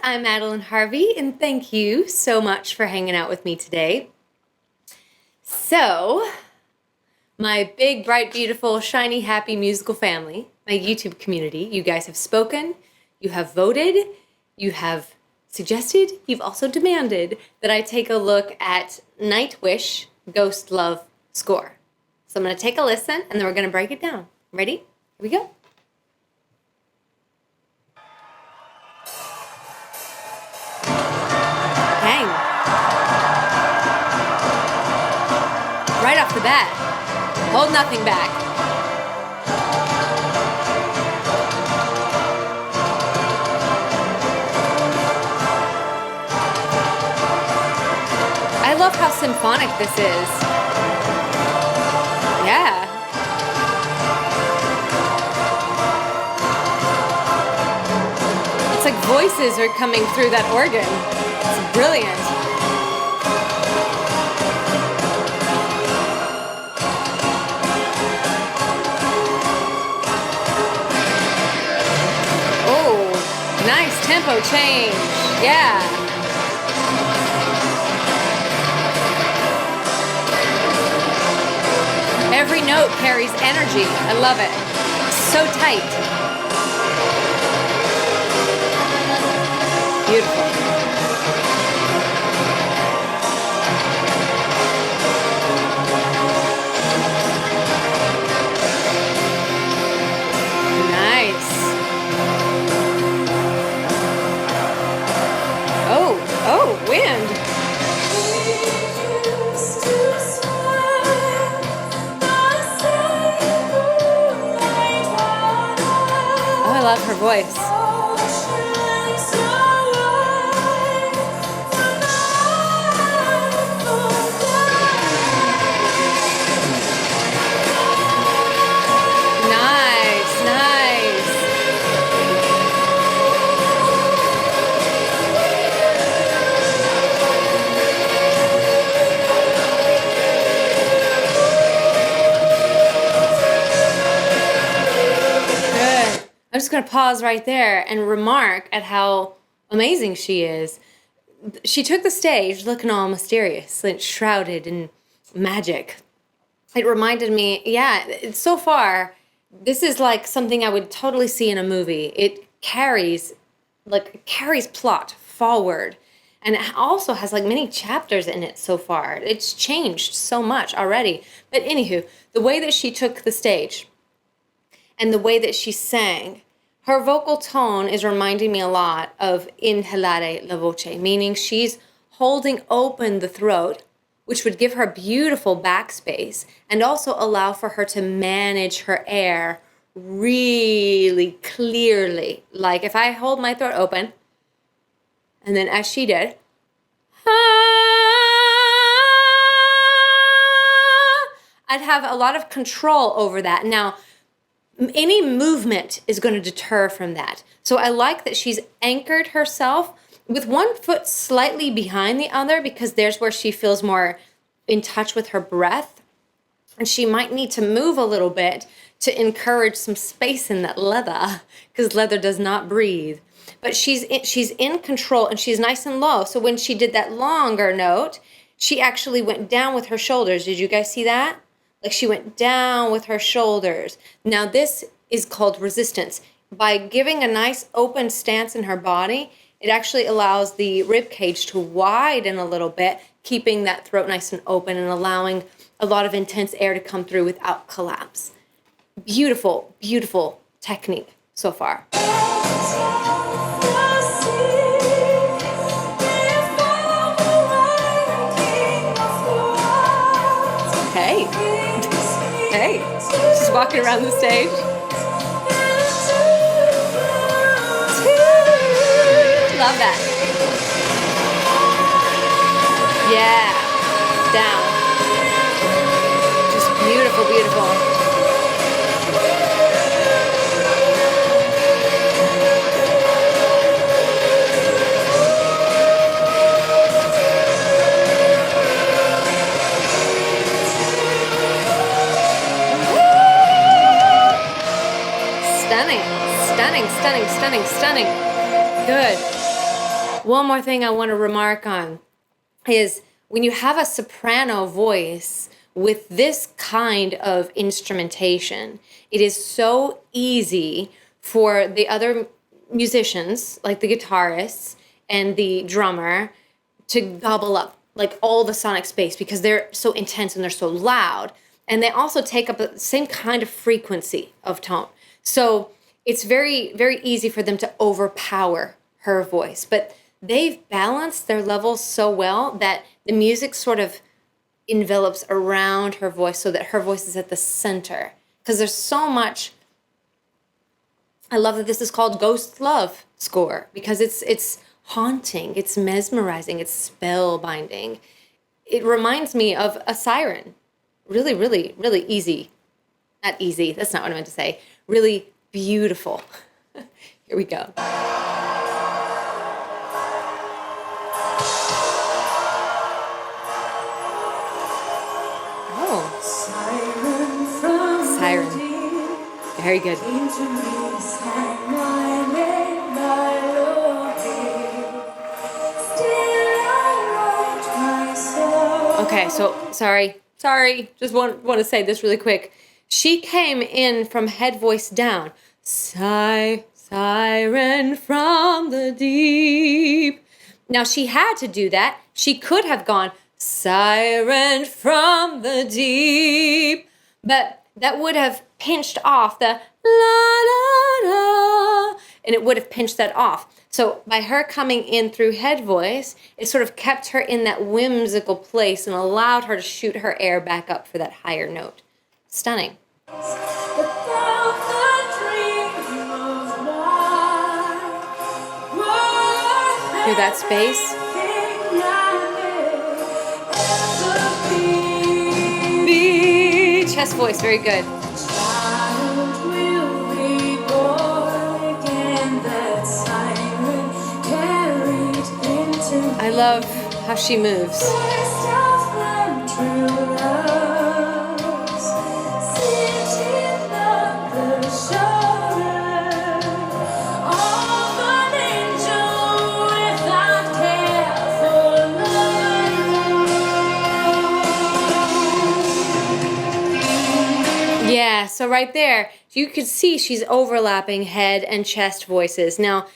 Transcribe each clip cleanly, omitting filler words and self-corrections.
I'm Madeleine Harvey, and thank you so much for hanging out with me today. So, my big, bright, beautiful, shiny, happy musical family, my YouTube community, you guys have spoken, you have voted, you have suggested, you've also demanded that I take a look at Nightwish Ghost Love score. So I'm going to take a listen, and then we're going to break it down. Ready? Here we go. Bang. Right off the bat. Hold nothing back. I love how symphonic this is. Yeah. It's like voices are coming through that organ. It's brilliant. Oh, nice tempo change. Yeah. Every note carries energy. I love it. So tight. Beautiful. Nice. Oh, wind. I love her voice. Nice, nice. Good. I'm just going to pause right there and remark at how amazing she is. She took the stage looking all mysterious, like shrouded in magic. It reminded me, so far, this is like something I would totally see in a movie. It carries plot forward. And it also has like many chapters in it so far. It's changed so much already. But anywho, the way that she took the stage and the way that she sang, her vocal tone is reminding me a lot of inhalare la voce, meaning she's holding open the throat, which would give her beautiful backspace and also allow for her to manage her air really clearly. Like if I hold my throat open, and then as she did, I'd have a lot of control over that. Now, any movement is going to deter from that. So I like that she's anchored herself with one foot slightly behind the other because there's where she feels more in touch with her breath. And she might need to move a little bit to encourage some space in that leather because leather does not breathe. But she's in control and she's nice and low. So when she did that longer note, she actually went down with her shoulders. Did you guys see that? Like she went down with her shoulders. Now this is called resistance. By giving a nice open stance in her body, it actually allows the rib cage to widen a little bit, keeping that throat nice and open and allowing a lot of intense air to come through without collapse. Beautiful, beautiful technique so far. Hey. Hey, she's walking around the stage. Love that. Yeah, down. Just beautiful, beautiful. Stunning. Good. One more thing I want to remark on is when you have a soprano voice with this kind of instrumentation, it is so easy for the other musicians, like the guitarists and the drummer, to gobble up like all the sonic space because they're so intense and they're so loud. And they also take up the same kind of frequency of tone. So it's very, very easy for them to overpower her voice. But they've balanced their levels so well that the music sort of envelops around her voice so that her voice is at the center. Because there's so much. I love that this is called Ghost Love Score because it's haunting, it's mesmerizing, it's spellbinding. It reminds me of a Siren. Really, really, really easy. Not easy, that's not what I meant to say. Really beautiful. Here we go. Siren. Very good. Okay, so sorry. Just want to say this really quick. She came in from head voice down. Siren from the deep. Now she had to do that. She could have gone Siren from the deep, but that would have pinched off the la la la, and it would have pinched that off. So by her coming in through head voice, it sort of kept her in that whimsical place and allowed her to shoot her air back up for that higher note. Stunning. Hear that space? Chest voice, very good. I love how she moves. Yeah, so right there, you could see she's overlapping head and chest voices. Now,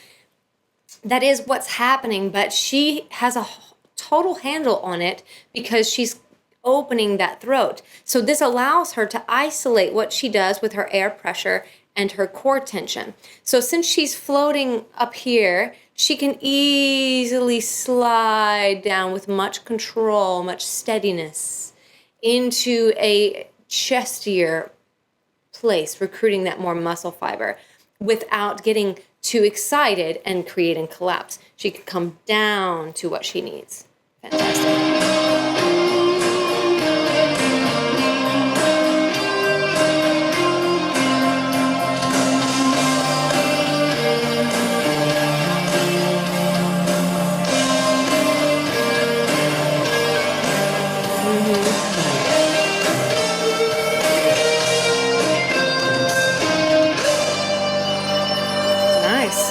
that is what's happening, but she has a total handle on it because she's opening that throat. So this allows her to isolate what she does with her air pressure and her core tension. So since she's floating up here, she can easily slide down with much control, much steadiness into a chestier place, recruiting that more muscle fiber without getting too excited and creating collapse. She can come down to what she needs. Fantastic.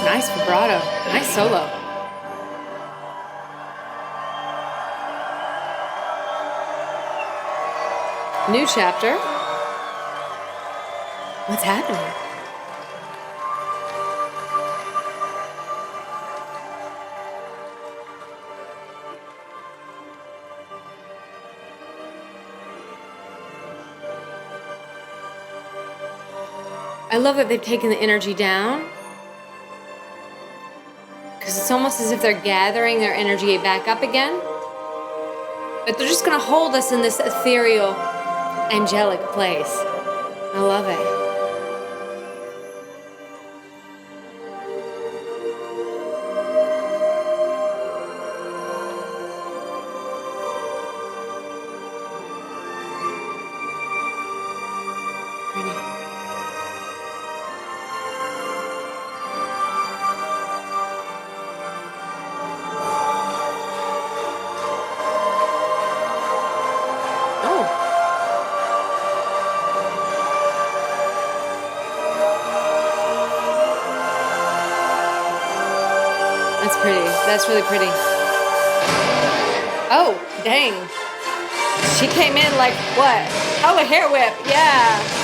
Nice vibrato. Nice solo. New chapter. What's happening? I love that they've taken the energy down. Because it's almost as if they're gathering their energy back up again. But they're just going to hold us in this ethereal, angelic place. I love it. That's pretty. That's really pretty. Oh, dang. She came in like what? Oh, a hair whip. Yeah.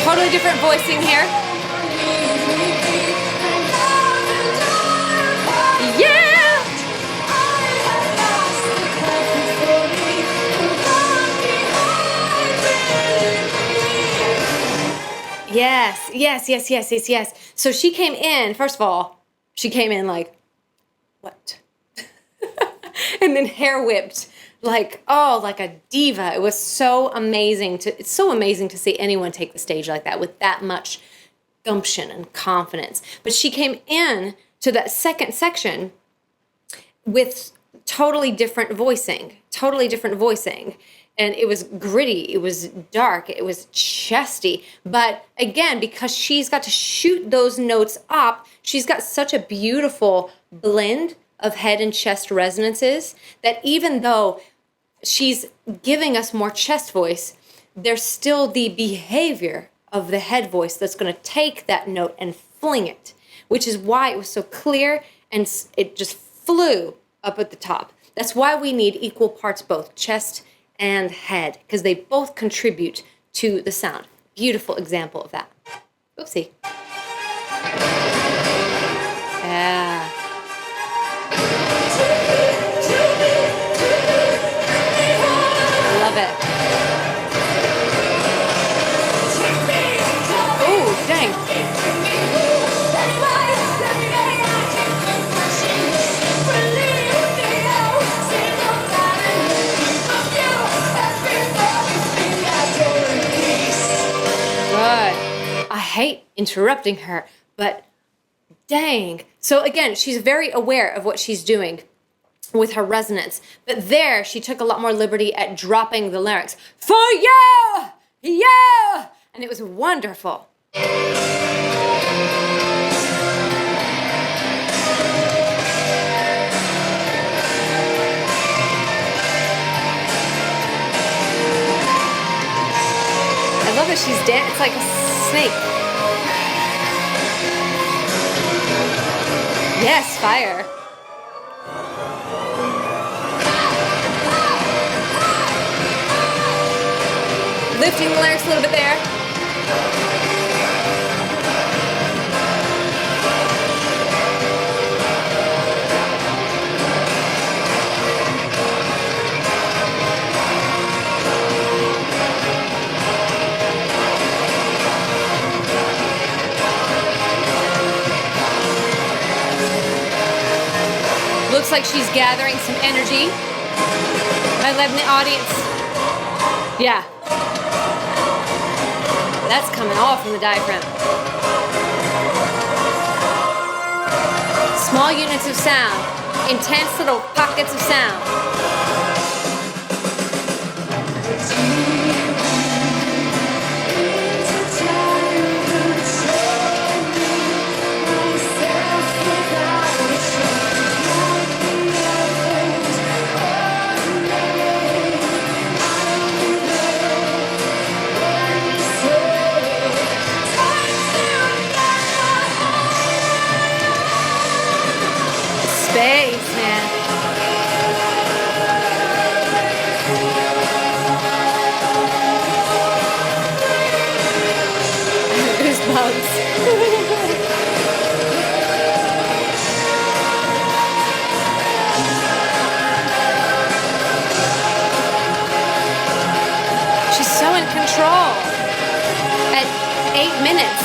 Totally different voicing here. Yeah! Yes. So she came in, first of all, she came in like, what? And then hair whipped, like, oh, like a diva. It was so amazing it's so amazing to see anyone take the stage like that with that much gumption and confidence. But she came in to that second section with totally different voicing. And it was gritty, it was dark, it was chesty. But again, because she's got to shoot those notes up, she's got such a beautiful blend of head and chest resonances that even though she's giving us more chest voice, there's still the behavior of the head voice that's going to take that note and fling it, which is why it was so clear and it just flew up at the top. That's why we need equal parts both chest and head, because they both contribute to the sound. Beautiful example of that. Oopsie. Yeah. Love it. Oh, dang. Good. I hate interrupting her, but dang. So again, she's very aware of what she's doing with her resonance. But there, she took a lot more liberty at dropping the larynx. For you! Yeah! And it was wonderful. I love that she's dancing. It's like a snake. Yes, fire. Lifting the larynx a little bit there. Looks like she's gathering some energy. I love the audience. Yeah. That's coming all from the diaphragm. Small units of sound. Intense little pockets of sound. Space, man. Goosebumps. She's so in control at 8 minutes.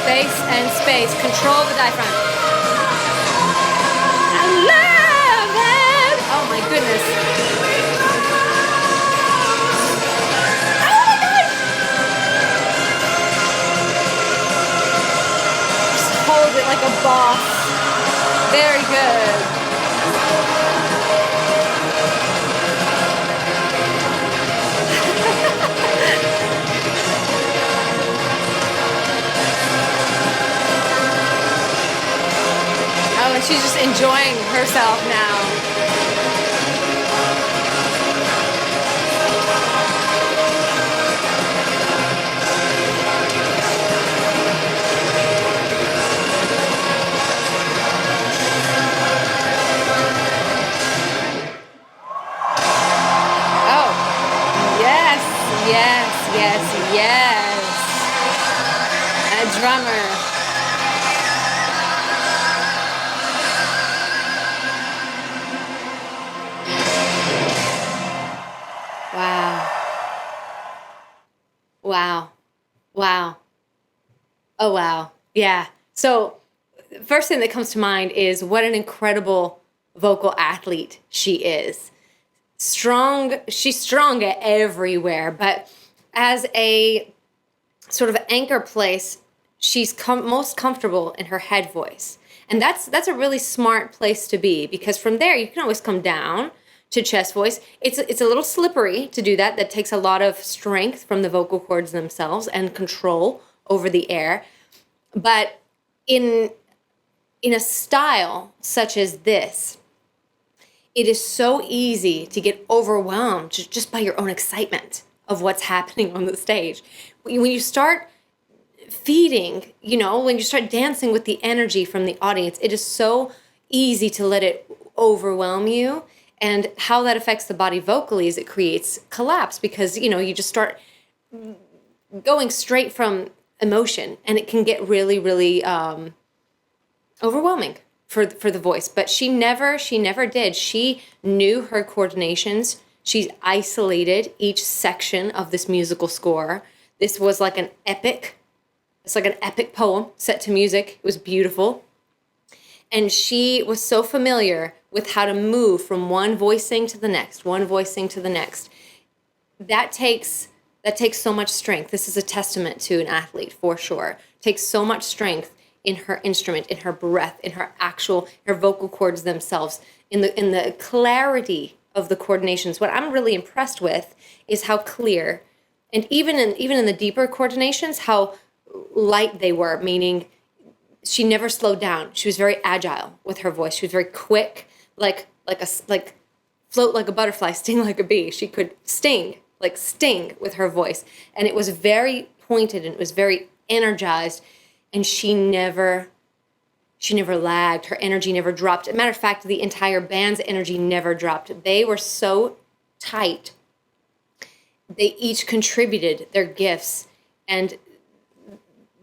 Space and space. Control the diaphragm. I love it. Oh my goodness. enjoying herself now. Yes. A drummer. Wow. Oh, wow. Yeah. So first thing that comes to mind is what an incredible vocal athlete she is. She's strong everywhere, but as a sort of anchor place, she's most comfortable in her head voice. And that's a really smart place to be, because from there you can always come down to chest voice. It's a little slippery to do that. That takes a lot of strength from the vocal cords themselves and control over the air. But in a style such as this, it is so easy to get overwhelmed just by your own excitement of what's happening on the stage. When you start feeding, when you start dancing with the energy from the audience, it is so easy to let it overwhelm you. And how that affects the body vocally is it creates collapse, because, you just start going straight from emotion, and it can get really, really overwhelming for the voice. But she never did. She knew her coordinations. She's isolated each section of this musical score. This was like an epic. It's like an epic poem set to music. It was beautiful. And she was so familiar with how to move from one voicing to the next, That takes so much strength. This is a testament to an athlete for sure. It takes so much strength in her instrument, in her breath, in her vocal cords themselves, in the clarity of the coordinations. What I'm really impressed with is how clear, and even in the deeper coordinations, how light they were, meaning she never slowed down. She was very agile with her voice. She was very quick, like float like a butterfly, sting like a bee. She could sting with her voice. And it was very pointed, and it was very energized. And she never lagged. Her energy never dropped. As a matter of fact, the entire band's energy never dropped. They were so tight. They each contributed their gifts. And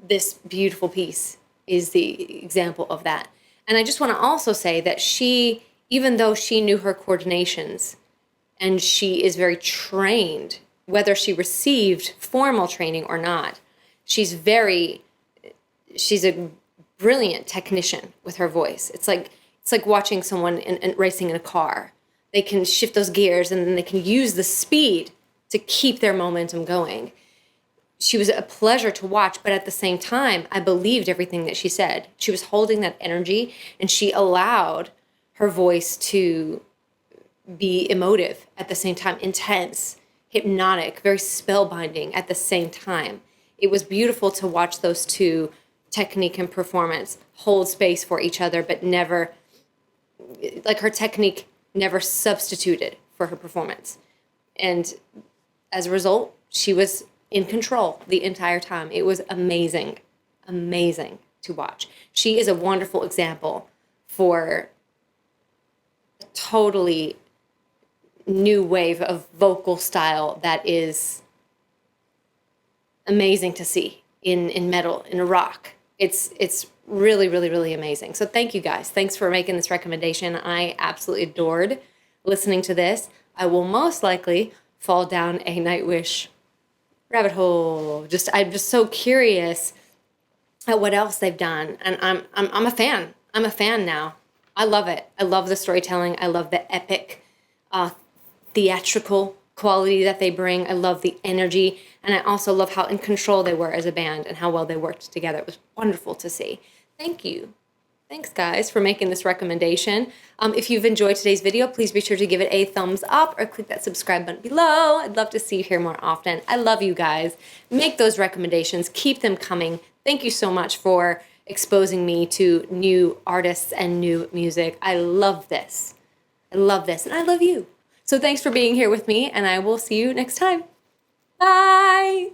this beautiful piece is the example of that. And I just want to also say that she, even though she knew her coordinations, and she is very trained, whether she received formal training or not, she's a brilliant technician with her voice. It's like watching someone racing in a car. They can shift those gears, and then they can use the speed to keep their momentum going. She was a pleasure to watch, but at the same time, I believed everything that she said. She was holding that energy, and she allowed her voice to be emotive at the same time, intense, hypnotic, very spellbinding at the same time. It was beautiful to watch those two, technique and performance, hold space for each other, but never, her technique never substituted for her performance. And as a result, she was in control the entire time. It was amazing to watch. She is a wonderful example for a totally new wave of vocal style that is amazing to see in metal, in rock. It's really, really, really amazing. So thank you guys. Thanks for making this recommendation. I absolutely adored listening to this. I will most likely fall down a Nightwish rabbit hole. I'm just so curious at what else they've done, and I'm a fan. I'm a fan now. I love it. I love the storytelling. I love the epic, theatrical quality that they bring. I love the energy, and I also love how in control they were as a band and how well they worked together. It was wonderful to see. Thank you. Thanks, guys, for making this recommendation. If you've enjoyed today's video, please be sure to give it a thumbs up or click that subscribe button below. I'd love to see you here more often. I love you guys. Make those recommendations. Keep them coming. Thank you so much for exposing me to new artists and new music. I love this. I love this, and I love you. So thanks for being here with me, and I will see you next time. Bye!